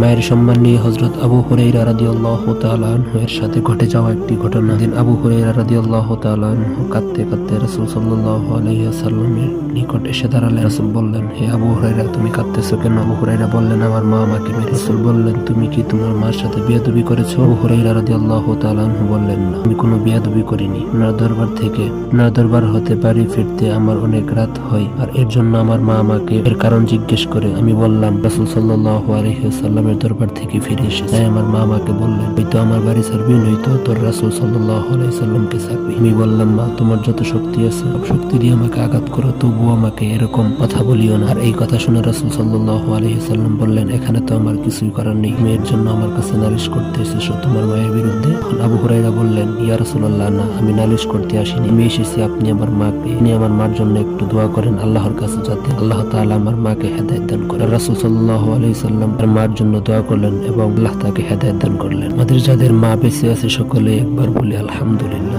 মায়ের সম্মান নিয়ে হযরত আবু হুরায়রা রাদিয়াল্লাহু তাআলা আনহু এর সাথে ঘটে যাওয়া একটি ঘটনা। দিন আবু হুরায়রা রাদিয়াল্লাহু তাআলা আনহু কাঁদতে কাঁদতে রাসূল সাল্লাল্লাহু আলাইহি ওয়াসাল্লামের নিকট এসে দাঁড়ালেন। রাসূল বললেন, হে আবু হুরায়রা, তুমি কাঁদতেছো কেন? আবু হুরায়রা বললেন, আমার মা আমাকে মেরেছে। রাসূল বললেন, তুমি কি তোমার মার সাথে বিয়াদবি করেছো? আবু হুরায়রা রাদিয়াল্লাহু তাআলা আনহু বললেন, না, আমি কোনো বিয়াদবি করিনি। আপনার দরবার হতে বাড়ি ফিরতে আমার অনেক রাত হয়, আর এর জন্য আমার মা আমাকে এর কারণ জিজ্ঞেস করে। আমি বললাম, রাসূল সাল্লাল্লাহু আলাইহি ওয়াসাল্লামের দরবার থেকে ফিরে এসেছি। তাই আমার মা আমাকে বললেন, হয়তো আমার বাড়ি ছাড়বি, নয়তো তোর রাসূল সাল্লাল্লাহু আলাইহি ওয়াসাল্লামকে ছাড়বি। আমি বললাম, মা, তোমার যত শক্তি আছে সব শক্তি দিয়ে আমাকে আঘাত করো, তবুও আমাকে এরকম কথা বলিও না। আর এই কথা শুনে রাসূল সাল্লাল্লাহু আলাইহি ওয়াসাল্লাম বললেন, এখানে তো আমার কিছুই করার নেই, তুমি এর জন্য আমার কাছে নালিশ করতে এসেছো তোমার মায়ের বিরুদ্ধে। আবু হুরায়রা বললেন, ইয়া রাসূলুল্লাহ, না, আমি নালিশ করতে আসিনি, আমি এসেছি আপনি আমার মার জন্য একটু দোয়া করেন আল্লাহর কাছে, যাতে আল্লাহ তাআলা আমার মাকে হেদায়েত দান করেন। রাসূল সাল্লাল্লাহু আলাইহি ওয়াসাল্লাম তার মার জন্য দোয়া করলেন এবং আল্লাহ তাকে হেদায়েত দান করলেন। আমাদের যাদের মা বেঁচে আছে সকলে একবার বলি আলহামদুলিল্লাহ।